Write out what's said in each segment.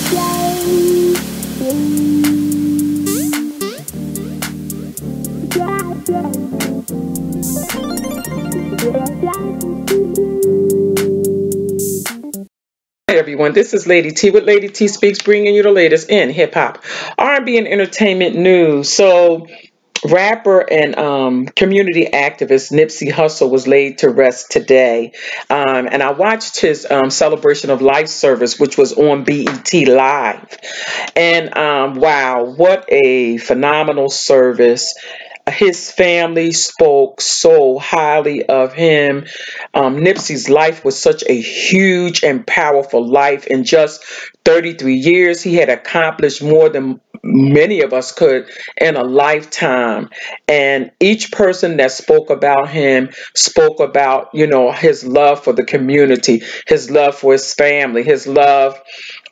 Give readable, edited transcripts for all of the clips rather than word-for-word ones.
Hi everyone, this is Lady T with Lady T Speaks, bringing you the latest in hip hop, R&B, and entertainment news. So, rapper and community activist Nipsey Hussle was laid to rest today, and I watched his celebration of life service, which was on BET Live, and wow, what a phenomenal service. His family spoke so highly of him. Nipsey's life was such a huge and powerful life. In just 33 years, he had accomplished more than many of us could in a lifetime. And each person that spoke about him spoke about, his love for the community, his love for his family, his love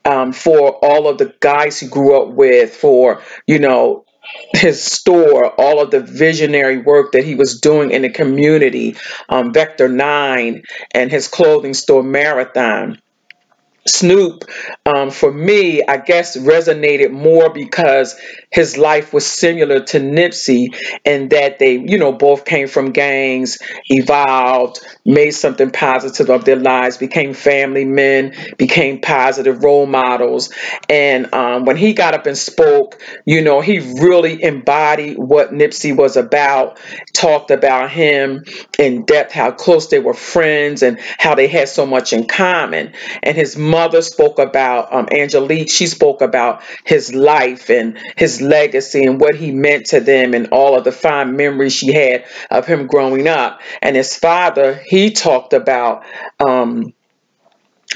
for all of the guys he grew up with, for, his store, all of the visionary work that he was doing in the community, Vector 9, and his clothing store Marathon. Snoop, for me, I guess resonated more because his life was similar to Nipsey, and that they, both came from gangs, evolved, made something positive of their lives, became family men, became positive role models. And when he got up and spoke, he really embodied what Nipsey was about, talked about him in depth, how close they were friends and how they had so much in common. And his mother spoke about Angelique. She spoke about his life and his legacy and what he meant to them and all of the fond memories she had of him growing up. And his father, he talked about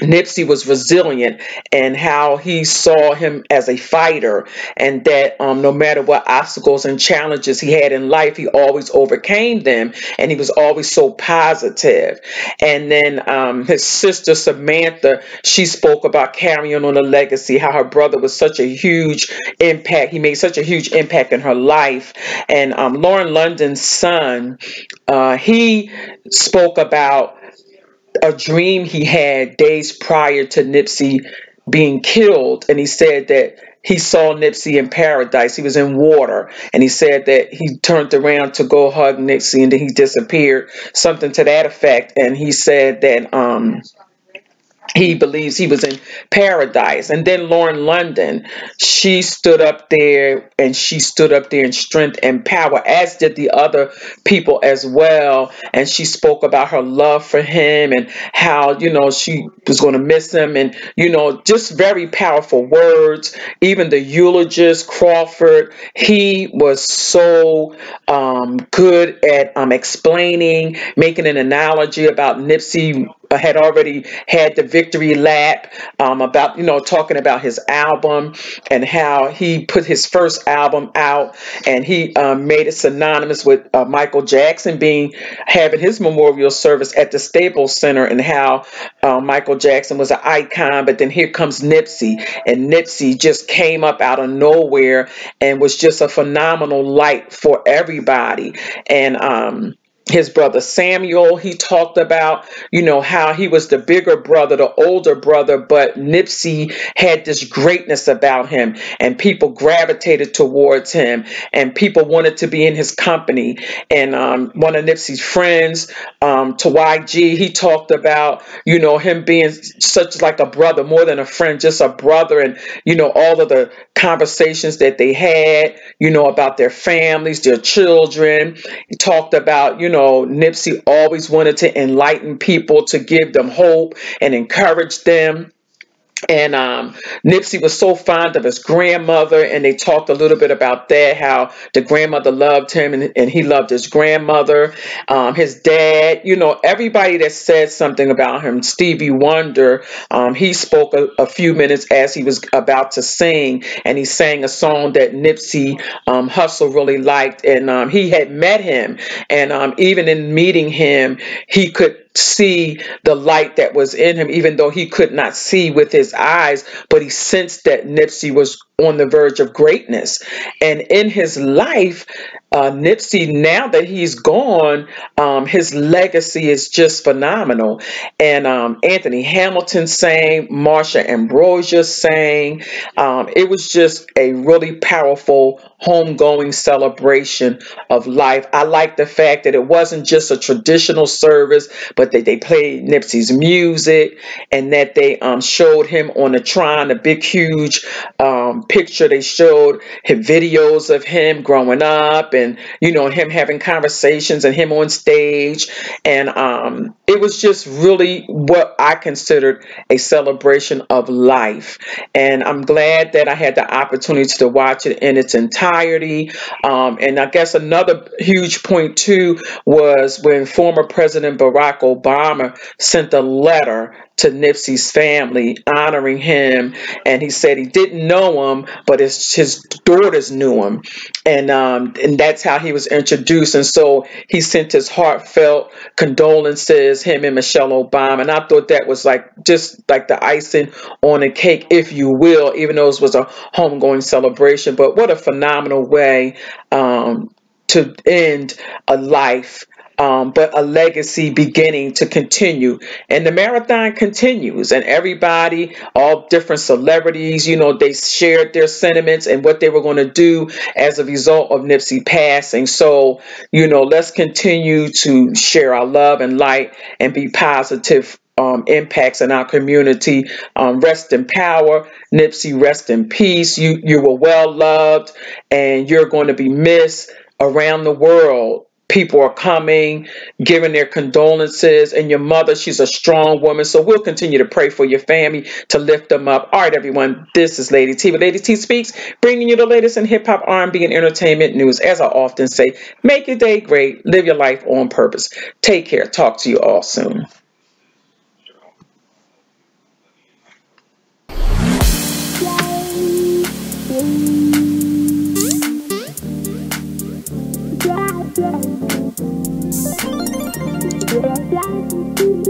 Nipsey was resilient and how he saw him as a fighter, and that no matter what obstacles and challenges he had in life, he always overcame them, and he was always so positive. And then his sister Samantha, she spoke about carrying on a legacy, how her brother was such a huge impact. He made such a huge impact in her life. And Lauren London's son, he spoke about a dream he had days prior to Nipsey being killed. And he said that he saw Nipsey in paradise. He was in water. And he said that he turned around to go hug Nipsey and then he disappeared, something to that effect. And he said that he believes he was in paradise. And then Lauren London, she stood up there, and she stood up there in strength and power, as did the other people as well. And she spoke about her love for him and how, she was going to miss him, and, just very powerful words. Even the eulogist, Crawford, he was so good at explaining, making an analogy about Nipsey had already had the victory lap, about, talking about his album and how he put his first album out, and he made it synonymous with Michael Jackson having his memorial service at the Staples Center, and how Michael Jackson was an icon. But then here comes Nipsey, and Nipsey just came up out of nowhere and was just a phenomenal light for everybody. And his brother Samuel, he talked about, how he was the bigger brother, the older brother, but Nipsey had this greatness about him, and people gravitated towards him, and people wanted to be in his company. And one of Nipsey's friends, to YG, he talked about, him being such like a brother, more than a friend, just a brother, and, all of the conversations that they had, about their families, their children. He talked about, Nipsey always wanted to enlighten people, to give them hope and encourage them. And Nipsey was so fond of his grandmother, and they talked a little bit about that, how the grandmother loved him and he loved his grandmother. His dad, everybody that said something about him. Stevie Wonder, he spoke a few minutes as he was about to sing, and he sang a song that Nipsey Hussle really liked, and he had met him, and even in meeting him, he could see the light that was in him, even though he could not see with his eyes, but he sensed that Nipsey was on the verge of greatness. And in his life, Nipsey, now that he's gone, his legacy is just phenomenal. And Anthony Hamilton sang, Marshia Ambrosius sang. It was just a really powerful homegoing celebration of life. I like the fact that it wasn't just a traditional service, but that they played Nipsey's music, and that they showed him on the Tron, the big, huge picture. They showed him videos of him growing up, and him having conversations, and him on stage. And it was just really what I considered a celebration of life. And I'm glad that I had the opportunity to watch it in its entirety. And I guess another huge point too was when former President Barack Obama sent a letter to Nipsey's family honoring him, and he said he didn't know him, but his daughters knew him, and that's how he was introduced. And so he sent his heartfelt condolences, him and Michelle Obama, and I thought that was just like the icing on the cake, if you will, even though it was a homegoing celebration. But what a phenomenal way to end a life. But a legacy beginning to continue. And the marathon continues, and everybody, all different celebrities, they shared their sentiments and what they were going to do as a result of Nipsey passing. So, let's continue to share our love and light and be positive impacts in our community. Rest in power, Nipsey, rest in peace. You were well loved, and you're going to be missed around the world. People are coming, giving their condolences, and your mother, she's a strong woman. So we'll continue to pray for your family, to lift them up. All right, everyone, this is Lady T with Lady T Speaks, bringing you the latest in hip-hop, R&B, and entertainment news. As I often say, make your day great, live your life on purpose. Take care. Talk to you all soon. Yeah.